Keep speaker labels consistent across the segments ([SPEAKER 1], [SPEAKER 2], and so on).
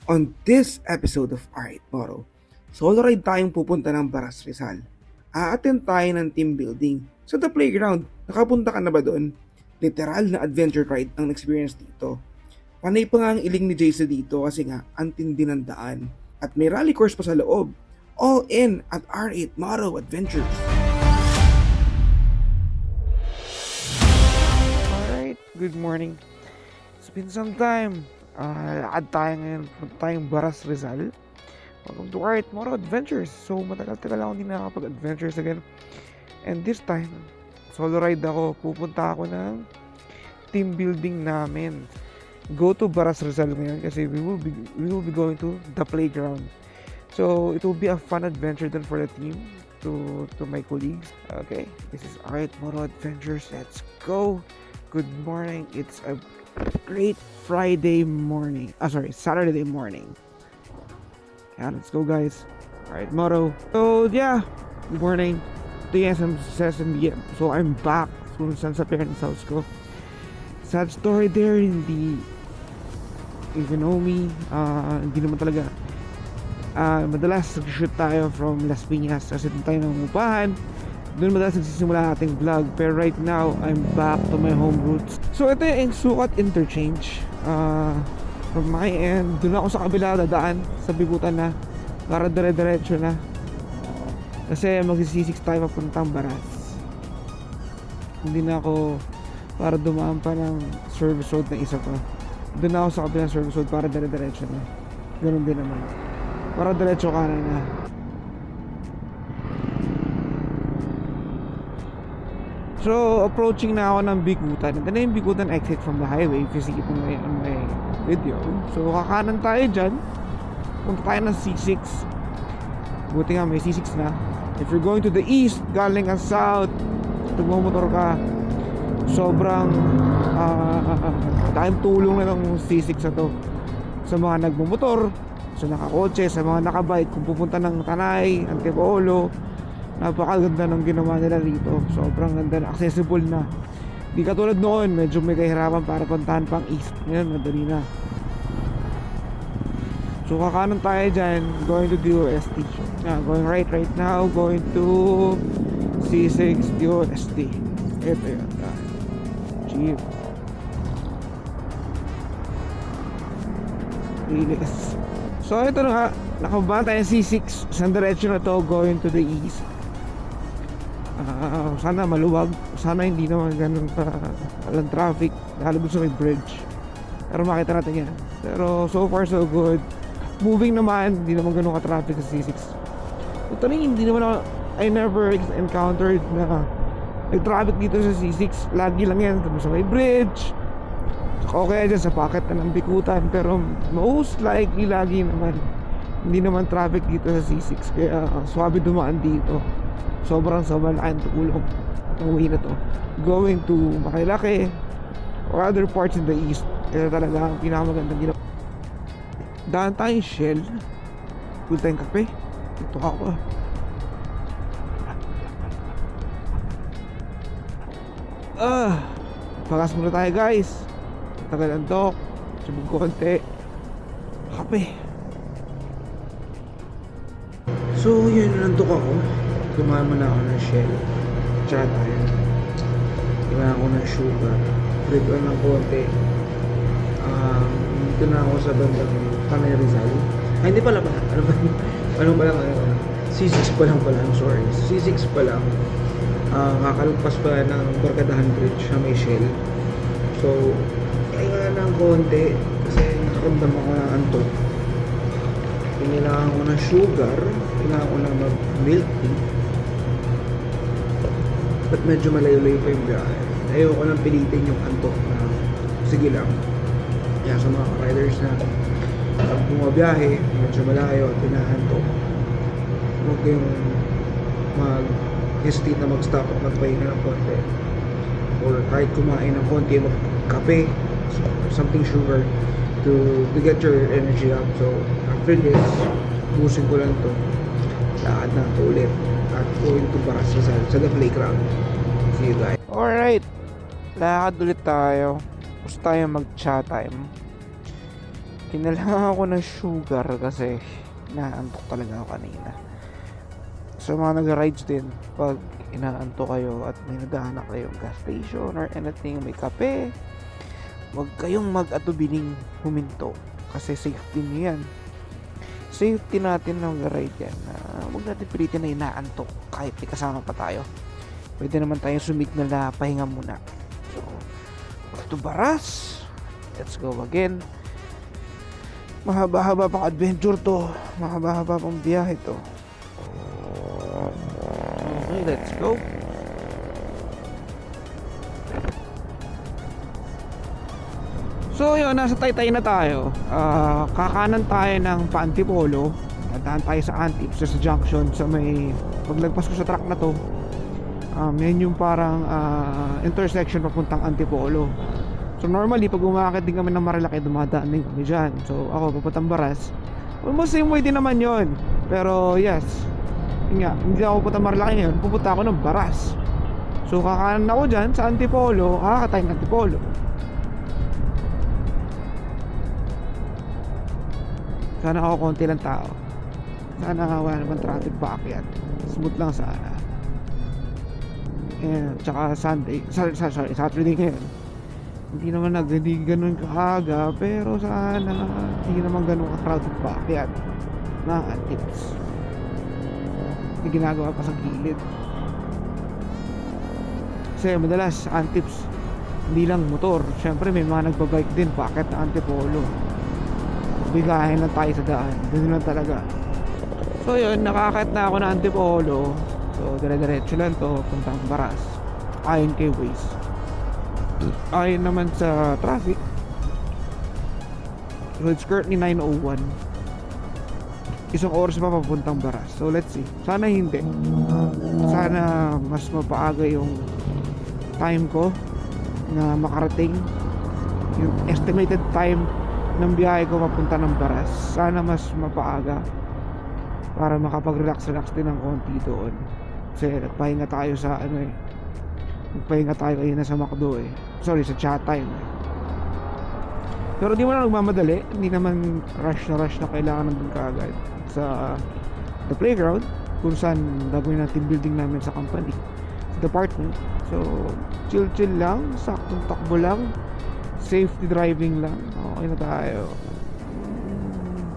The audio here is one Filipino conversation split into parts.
[SPEAKER 1] On this episode of Art Moro, solo ride tayong pupunta ng Baras Rizal. A-attend tayo ng team building sa The Playground. Nakapunta ka na ba doon? Literal na adventure ride ang experience dito. Panay pa nga ang iling ni Jason dito kasi nga ang tindi ng daan. At may rally course pa sa loob. All in at R8 Moro Adventures. Alright, good morning. It's been some time. Lakad tayo ngayon. Punta tayong Baras Rizal. Welcome to Art Moro Adventures. So matagal-tagal ako hindi nakakapag-adventures again. And this time, solo ride ako. Pupunta ako ng team building namin. Go to Baras Rizal ngayon kasi we will be going to the playground. So it will be a fun adventure then for the team, to my colleagues. Okay, this is Art Moro Adventures. Let's go. Good morning. It's a great Saturday morning. Yeah, let's go guys. Alright, Moro. So yeah, good morning. Ito yung Sesame. So I'm back kung saan sa parents' house ko. Sad story there, hindi, if you know me, hindi naman talaga. Madalas nag-shoot tayo from Las Piñas kasi doon tayo nangungupahan. Doon madalas nagsisimula ating vlog. Pero right now, I'm back to my home roots. So ito yung Sukat Interchange. From my end, doon ako sa kabila dadaan sa Bigutan na para dire-diretso na. Kasi mag-C6 tayo papuntang Baras. Hindi na ako para dumaan pa ng service road na isa pa. Doon ako sa kabilang service road para dire-diretso na. Ganun din naman. Para diretso kanan na. So, approaching na ako ng Bigutan. Ito na yung Bigutan exit from the highway. If you see it on my video. So, kakanan tayo dyan. Punta tayo ng C6. Buti nga may C6 na. If you're going to the east, galing ang south, nagmumotor ka, sobrang dahil tulong na ng C6 na to sa mga nagmumotor, sa nakakotse, sa mga nakabike. Kung pupunta ng Tanay, Antipolo, napakaganda ng ginawa nila rito. Sobrang ganda na, accessible na. Di katulad noon, medyo may kahirapan para puntahan pang east. Ngayon, madali na. So kakanan tayo dyan, going to DOST. Going right now, going to C6 DOST. Ito yun. Jeep. Linis. So ito na nga, nakababa tayo C6. Isang diretso na to, going to the east. Sana maluwag. Sana hindi naman ganun pa walang traffic lalo dun sa may bridge. Pero makita natin yan. Pero so far so good. Moving naman, hindi naman ganun ka-traffic sa C6. Ito rin, hindi naman ako, I never encountered na nag-traffic dito sa C6. Lagi lang yan sa may bridge. Okay dyan sa packet na ng Bikutan. Pero most likely lagi naman hindi naman traffic dito sa C6. Kaya swabe dumaan dito. Sobrang laking tulong ng way na to. Going to Marilaki or other parts in the east. Ito talaga ang pinakamagandang ginawa. Daan tayong Shell. Pul tayong kape. Ito ako. Pagas muna tayo guys. Tagal ang tok. Sabog ko konti. Kape. So yun, nantok ako. Kumain muna ako ng Shell. Tsaka tayo. Kumain ako ng sugar. Break ko ng konti. Dito na ako sa bandang Tanay Rizal. Ay, hindi pala. Ano pa lang? C6 pa lang pala. I'm sorry. C6 pa lang. Kakalagpas pa ng Barkadahan Bridge na may Shell. So, kaya ng konti. Kasi nakaramdam ako ng antok. Kailangan ko ng sugar. Kailangan ko ng milk tea. At medyo malayo-layo pa yung biyahe. Ayoko nang pilitin yung antok na sige lang. Kaya sa mga riders na pag bumabiyahe, medyo malayo at pinahantok, huwag kayong mag-hesitate na mag-stop at magpahinga ng konti. Or kahit kumain ng konti, magkape, something sugar to get your energy up. So after this, busin ko lang to. Lakad na ito ulit at going to Baras Rizal sa the playground. See you guys. Alright, lakad ulit tayo. Gusto tayo mag-chat time. Kinalangan ako ng sugar kasi inaantok talaga ako kanina. Sa mga nag-rides din, pag inaantok kayo at may naghahanap kayong gas station or anything, may kape, huwag kayong mag-atubiling huminto kasi safety niyo yan. Safety natin ng ride yan na huwag natin pilitin na inaantok kahit may kasama pa tayo. Pwede naman tayong sumignal na pahinga muna. So, off to Baras. Let's go again. Mahaba-haba pang adventure to. Mahaba-haba pang biyahe to. Okay, let's go. So yun, nasa Taytay na tayo. Kakanan tayo ng pa-Antipolo. Dadaan tayo sa Antips, sa junction, sa may paglagpas ko sa truck na to. Yan yung parang intersection papuntang Antipolo. So normally pag umakit din kami ng Marilaki, dumadaan din kami dyan. So ako papuntang Baras, almost same way din naman yon. Pero yes, yun nga, hindi ako pupunta Marilaki ngayon, pupunta ako ng Baras. So kakanan ako dyan sa Antipolo, kakatay ng Antipolo. Sana ako konti lang tao. Sana wala naman traffic paakyat. Smooth lang sana. And tsaka Sunday, sorry, Saturday ngayon. Hindi naman hindi ganun kaaga, pero sana hindi naman ganun ka-crowded paakyat na Antips. May ginagawa pa sa gilid. Kasi madalas Antips hindi lang motor, syempre may mga nagbabike din paakyat na Antipolo. Bigahin lang tayo sa daan, ganun lang talaga. So yun, nakakit na ako ng Antipolo. So dire-diretso lang to puntang Baras ayon kay Waze. Ayon naman sa traffic, so it's currently 9:01. Isang oras pa papuntang Baras. So let's see, sana hindi. Sana mas mapaaga yung time ko na makarating. Yung estimated time ng biyahe ko papunta ng Baras, sana mas mapaaga para makapag-relax din ng konti doon. Kasi nagpahinga tayo sa nagpahinga tayo ayun na sa McDo sorry, sa chat time. Pero di mo na nagmamadali, hindi naman rush na kailangan nandun kaagad sa the playground kung saan gagawin natin building namin sa company, sa department. So chill lang, saktong takbo lang, safety driving lang, okay na tayo.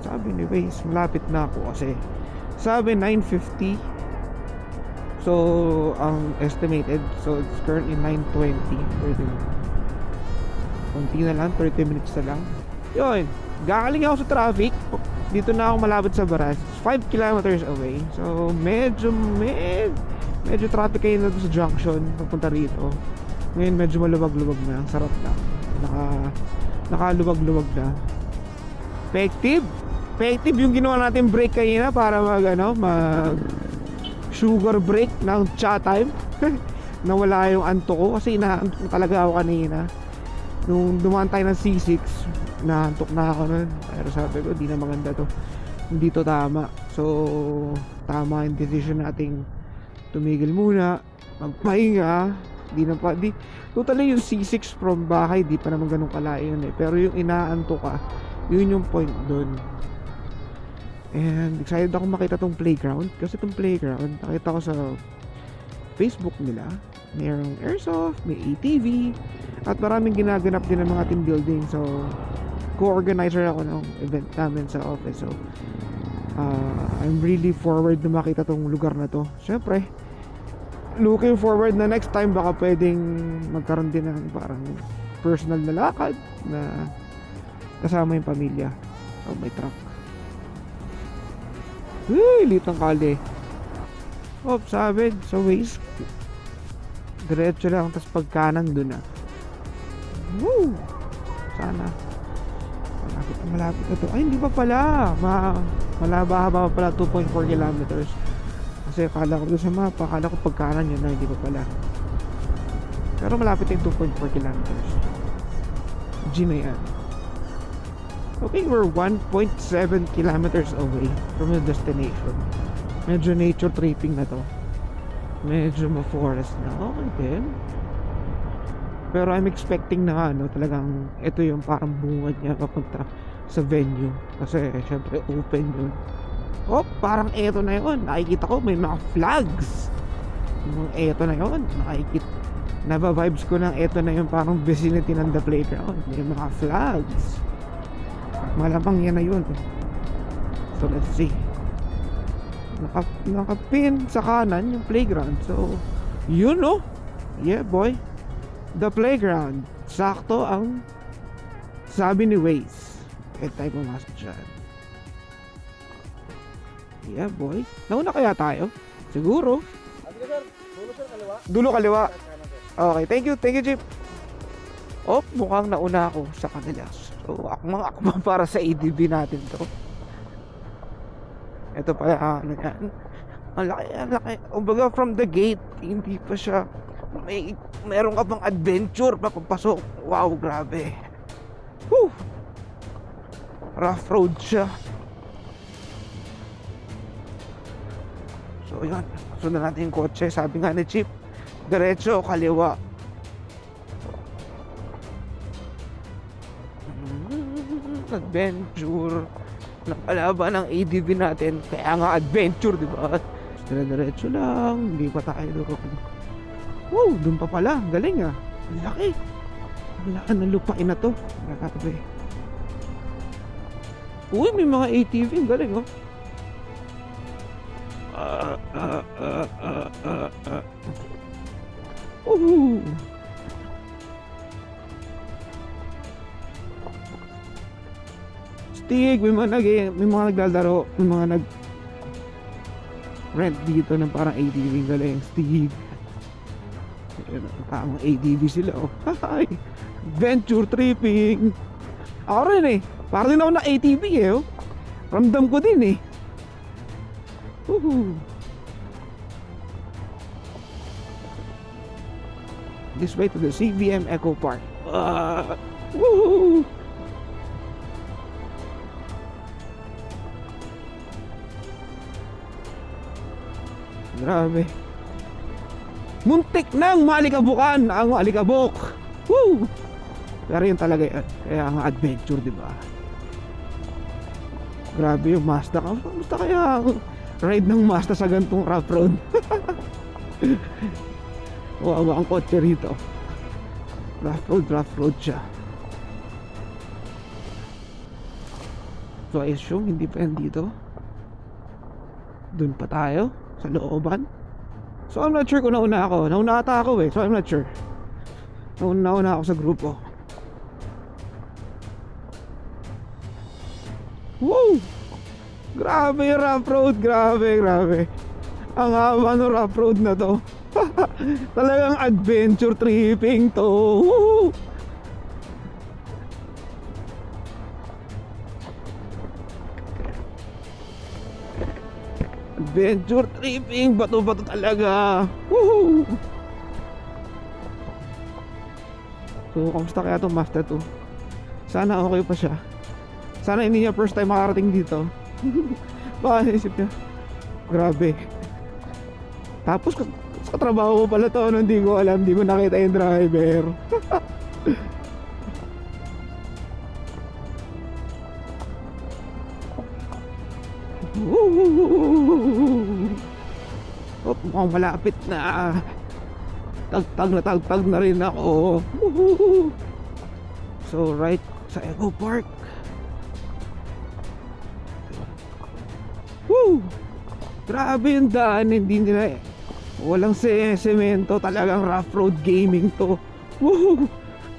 [SPEAKER 1] Sabi ni Waze, malapit na ako kasi sabi 9:50. So ang estimated, so it's currently 9:20. Konti na lang, 30 minutes na lang. Yun, gagaling ako sa traffic. Dito na ako malapit sa Baras, 5 kilometers away. So medyo traffic kayo na sa junction papunta rito. Ngayon medyo maluwag-luwag na, sarap na. Nakaluwag-luwag na. Effective yung ginawa natin break kanina para mag sugar break ng chat time. Nawala yung anto ko kasi inaantok na talaga ako kanina. Nung dumaan tayo ng C6, naantok na ako nun. Pero sabi ko, di na maganda to, hindi to tama. So tama yung decision nating tumigil muna, magpahinga. Totally yung C6 from bahay di pa naman ganun kalayo yun pero yung inaantok ka, yun yung point dun. And excited ako makita tong playground kasi tong playground nakita ko sa Facebook nila, mayroong airsoft, may ATV, at maraming ginaganap din ng mga team building. So co-organizer ako ng event namin sa office. So I'm really forward na makita tong lugar na to. Syempre looking forward na next time baka pwedeng magkaroon din ng parang personal na lakad na kasama yung pamilya. So may truck. Uy, litang kali. Oh, sabi sa Waze, diretso lang, tas pagkanan dun na. Woo! Sana malapit na to. Ay, hindi pa pala. Malaba-haba pa pala, 2.4 kilometers. Kasi akala ko doon sa mapa, akala ko pagkanan yun na, hindi pa pala. Pero malapit yung 2.4 kilometers. G na yan. Okay, we're 1.7 kilometers away from the destination. Medyo nature tripping na to. Medyo ma-forest na. Okay din. Pero I'm expecting na talagang ito yung parang bungad niya sa venue. Kasi syempre open yun. Oh, parang eto na yun. Nakikita ko may mga flags. Yung eto na yun. Nakikita. Naba-vibes ko ng eto na yun. Parang vicinity ng the playground. May mga flags. Malamang yan na yun. So let's see. Nakapin sa kanan yung playground. So, yun no. Yeah boy. The playground. Sakto ang sabi ni Waze. Kahit tayo pumasok dyan. Yeah boy. Nauna kaya tayo? Siguro. Dulo kaliwa. Okay, thank you Jeep. Oh, mukhang nauna ako sa kanila. So, akmang para sa ADB natin to. Ito pala, ano yan. Ang laki. Kumbaga from the gate, hindi pa siya, meron ka pang adventure papapasok. Wow, grabe. Whew. Rough road siya. So, yun. Sundan natin yung kotse. Sabi nga ni Chip, diretso, kaliwa. Adventure ng kalaban ng ADV natin, kaya nga adventure, di ba? Diretso lang, hindi pa tayo doon. Wow, doon pa pala, galing ah. Ang laki. Ang laki ng lupain na to. Grabe. Uy, may mga ATV, ang galing oh. Stig, may mga naglalaro, may mga nag rent dito ng parang ATV, galing. Stig, tamang ATV sila oh. Hi, adventure tripping. Ako rin eh, parang din ako na ATV eh oh. Ramdam ko din eh. Woohoo. This way to the CVM Eco Park. Woohoo. Grabe. Muntik nang malikabukan ang alikabok. Woo! Pero yun talaga yun. Kaya ang adventure, di ba? Grabe yung Mazda. Kamusta kaya ride ng Mazda sa gantong rough road? Wow, ang kotse rito. Rough road siya. So I assume hindi pa yan dito. Doon pa tayo sa looban. So I'm not sure kung nauna ako. Nauna ata ako eh. So I'm not sure. Nauna ako sa grupo. Wow! Grabe yung rough road. Grabe. Ang haba ng rough road na to. Talagang adventure tripping to. Woo! Adventure tripping, bato-bato talaga. Woohoo! So, kamusta kaya itong Mazda 2? Sana okay pa siya. Sana hindi niya first time makarating dito. Baka naisip niya, grabe. Tapos, sa trabaho ko pala to, ano, hindi ko alam, hindi ko nakita yung driver. Oh, mukhang malapit na. Tagtag na rin ako. So right sa Eco Park. Woo! Grabe yung daan, hindi nila eh. Walang semento, talagang rough road gaming to. Woo!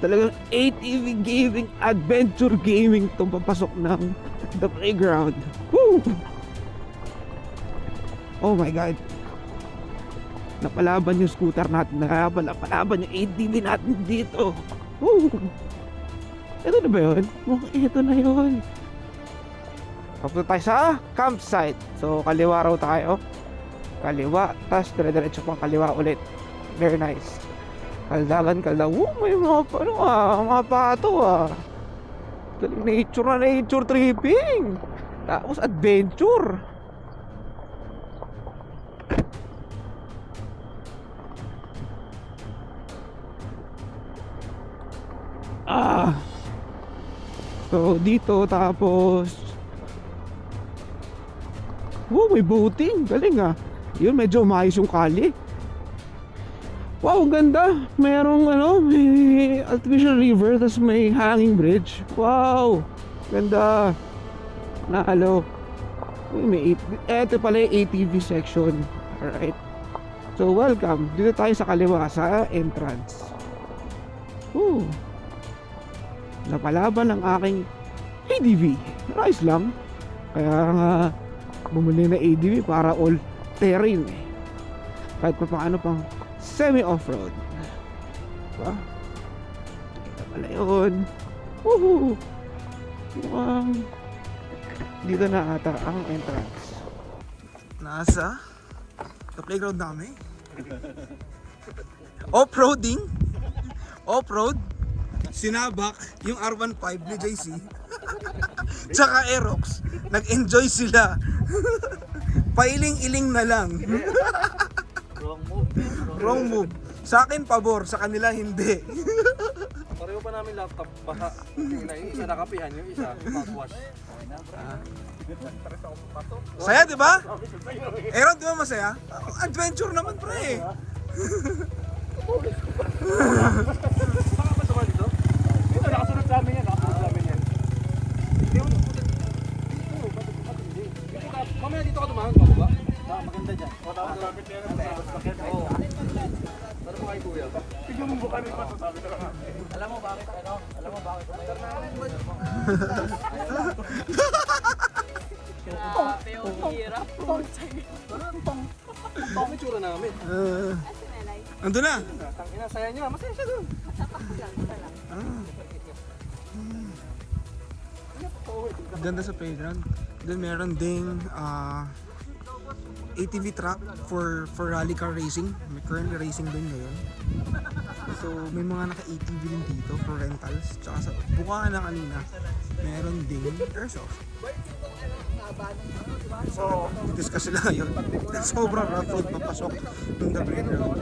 [SPEAKER 1] Talagang ATV gaming, adventure gaming to, papasok ng the playground. Woo! Oh my god. Napalaban yung scooter natin. Napalaban yung ATV natin dito. Woo! Ito na ba yun? Ito na yun. Papunta tayo sa campsite. So kaliwa raw tayo. Kaliwa. Tapos dire-diretso pang kaliwa ulit. Very nice. Kaldagan. May mga mga pato ah. Nature tripping. Tapos adventure. So dito, tapos wow, may boating, galing ah. Yun, medyo maayos yung kali. Wow, ang ganda. Merong may artificial river, tapos may hanging bridge. Wow, ganda. Nalo. May eto pala yung ATV section. Alright. So welcome. Dito tayo sa kaliwa sa entrance. Woo. Napalaban ang aking ADV. Nice lang. Kaya nga bumili na ADV para all terrain eh. Kahit pa paano pang semi off-road. Diba? Ito pala yun. Woohoo. Mukhang dito na ata ang entrance. Nasa the playground namin. Off-roading. Off-road. Sinabak yung R15 ni JC. Tsaka Aerox. Nag-enjoy sila. Pailing-iling na lang. Wrong move. Sa akin pabor, sa kanila hindi.
[SPEAKER 2] Pareho pa namin laptop, baka yung isa nakapihan, yung isa mouthwash.
[SPEAKER 1] Saya, di ba? Aaron, di ba masaya? Adventure naman, pre.
[SPEAKER 2] Baka ba naman dito? Dito, nakasunod sa amin yan, Hindi mo mamaya dito ka dumaan, ba? Maganda dyan. Malapit na yan sa bakit. Oo. Ano mo kayo kuya? Tignan mo ba kami masasabi na lang. Alam mo bakit Ang itsura namin.
[SPEAKER 1] Ando na.
[SPEAKER 2] Tangina, saya niya. Masaya siya dun.
[SPEAKER 1] Ganda sa playground. Then meron ding ATV track for rally car racing. May currently racing din ngayon. So may mga naka-ATV din dito for rentals. Tsaka sa buka na kanina, meron ding airsoft. So discuss sila ngayon. Sobrang rough road papasok ng the playground.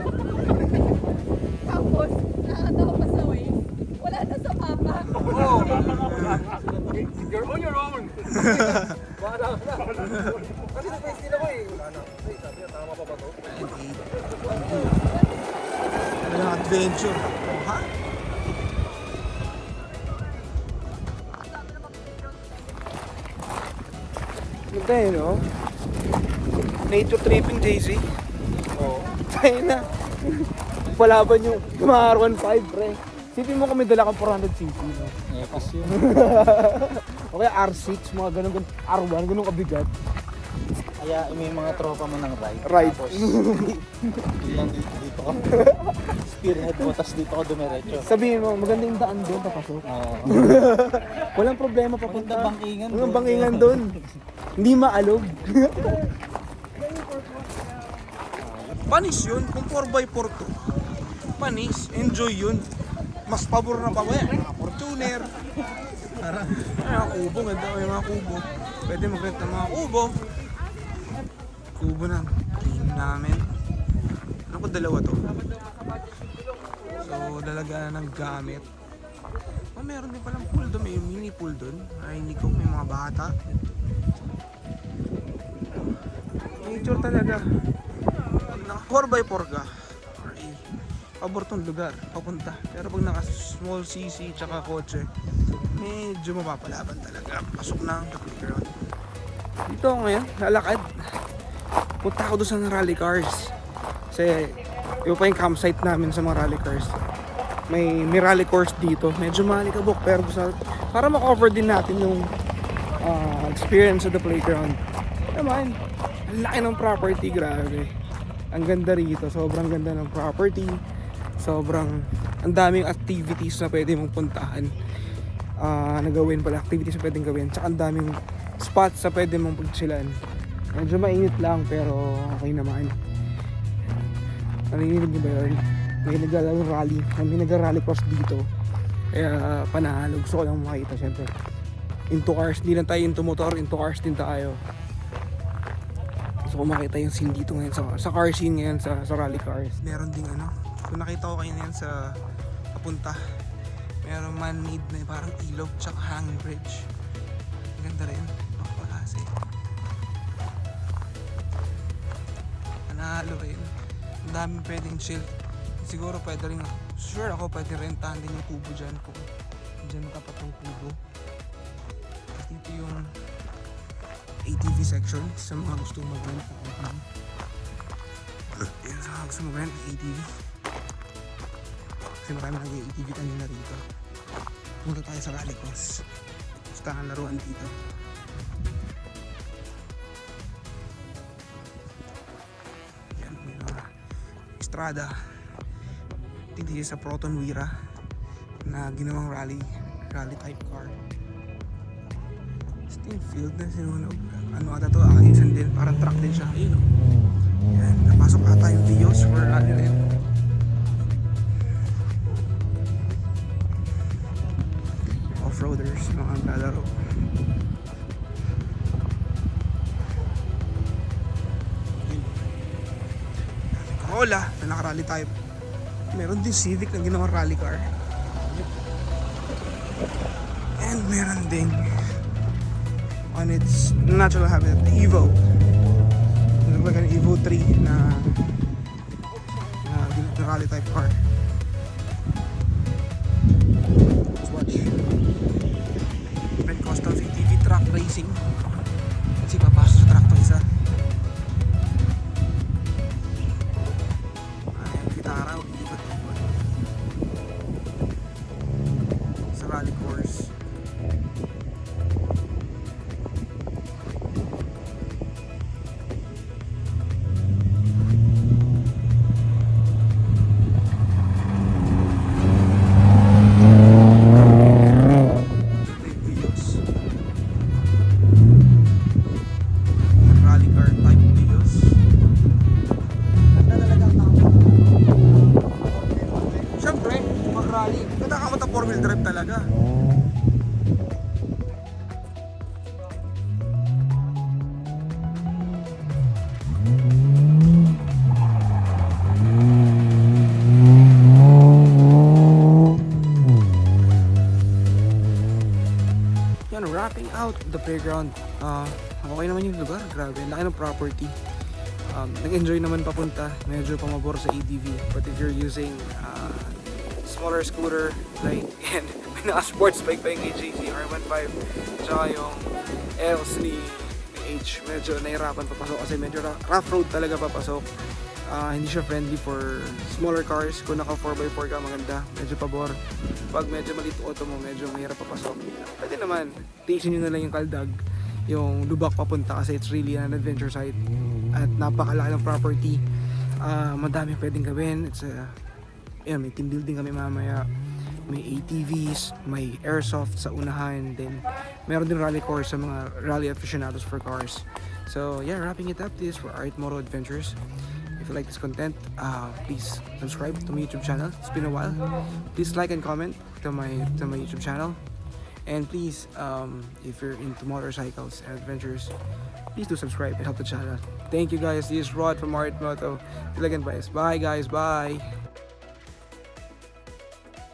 [SPEAKER 3] Tapos, nakatawa pa sa waves. Wala na sa mapa.
[SPEAKER 2] Oh! You're on your own! Wala na. Kasi na-face din ako eh. Wala na. Ay, sabi na, tama pa ba to?
[SPEAKER 1] Ano adventure? Oh, ha? Ganda eh, no? Nature tripping, JC. Oo. Tayo na. Palaban yung mga R15, pre. Sipin mo kami dala kang 400cc, no?
[SPEAKER 2] Epas yun.
[SPEAKER 1] O kaya R6, mga ganun, R1, ganun kabigat.
[SPEAKER 4] Kaya may mga tropa mo ng ride.
[SPEAKER 1] Right.
[SPEAKER 4] Tapos, ilang dito ko. Spearhead mo, tapos dito ko dumiretso.
[SPEAKER 1] Sabihin mo, magandang daan doon, papasok.
[SPEAKER 4] Oo.
[SPEAKER 1] Walang problema papunta.
[SPEAKER 4] Maganda bangkingan
[SPEAKER 1] Walang
[SPEAKER 4] doon.
[SPEAKER 1] bangkingan doon. Hindi maalog. Panis yun, kung 4x4 to. Panis, enjoy yun. Mas pabor na pa ba yan? Mga Fortuner. Ay, mga kubo, ganda may mga kubo. Pwede mag-rent ng mga kubo. Kubo na team namin. Ano ko, dalawa to? So, dalaga ng gamit. Oh, meron din palang pool doon. May mini pool doon. Ay, hindi ko. May mga bata. Nature talaga. Pag naka 4x4 ka, ay, pabor tong lugar, papunta. Pero pag naka small CC tsaka kotse, medyo mapapalaban talaga. Pasok na ang playground. Dito ako ngayon, lalakad. Punta ako doon sa rally cars. Kasi iba pa yung campsite namin sa mga rally cars. May rally course dito. Medyo malikabok pero para ma-cover din natin yung experience sa the playground. Naman, ang laki ng property, grabe. Ang ganda rito, sobrang ganda ng property. Sobrang, ang daming activities na pwede mong puntahan. Nagawin pala, activities na pwedeng gawin. Tsaka ang daming spots na pwede mong pagsilan. Medyo mainit lang pero okay naman. Narinig niyo ba yun? May nag-rally, may nag-rally cross dito. Kaya panalo, gusto ko lang makita syempre. Into cars, hindi lang tayo into motor, into cars din tayo. Gusto ko makita yung scene dito ngayon sa car scene ngayon sa rally cars. Meron ding kung nakita ko kayo ngayon sa papunta, Meron man-made na parang ilog tsaka hanging bridge. Ang ganda rin. Makaklase. Nanalo rin. Ang daming pwedeng chill. Siguro pwede rin, sure ako pwede rentahan din yung kubo dyan kung dyan tapat yung kubo. Tapos dito yung ATV section sa mga gusto mag-rent ng ATV. Yan sa mga gusto mag-rent ng ATV. Kasi marami nag-ATV kanina rito. Punta tayo sa rally course. Gusto ang laruan dito. Yan, may mga estrada. Dito sa Proton Wira na ginawang rally type car. Ito yung field na sinunog. Ano ata to? Ayusan din. Parang truck din siya. Ayun o. Yan. Napasok ata yung videos for rally rin. Off-roaders. Mga naglalaro. Corolla na naka-rally type. Meron din Civic na ginawang rally car. And meron ding on its natural habitat, the Evo. Look like an Evo 3 na rally type car. Let's watch. Ben Costas ATV truck racing. Kasi papasok sa truck to isa. Ayan, Vitara. Sa rally course. Talaga. Yan, wrapping out the playground. Okay naman yung lugar, grabe, laki ng property. Nag-enjoy naman papunta, medyo pamabor sa ATV. But if you're using smaller scooter, like, yan, may naka-sports bike pa yung AJC R15 tsaka yung else ni H, medyo nahirapan papasok kasi medyo rough road talaga papasok. Hindi siya friendly for smaller cars. Kung naka 4x4 ka, maganda, medyo pabor. Pag medyo maliit auto mo, medyo mahirap papasok. Pwede naman, tiisin nyo na lang yung Kaldag, yung Lubak papunta kasi it's really an adventure site at napakalaki ng property. Madami pwedeng gawin. It's yeah, may team building kami mamaya, may ATVs, may airsoft sa unahan, then meron din rally course sa mga rally aficionados for cars. So yeah, wrapping it up, this for Art Moto Adventures. If you like this content, please subscribe to my YouTube channel. It's been a while. Please like and comment to my YouTube channel. And please, if you're into motorcycles and adventures, please do subscribe and help the channel. Thank you guys. This is Rod from Art Moto. Till again, guys. Bye guys. Bye.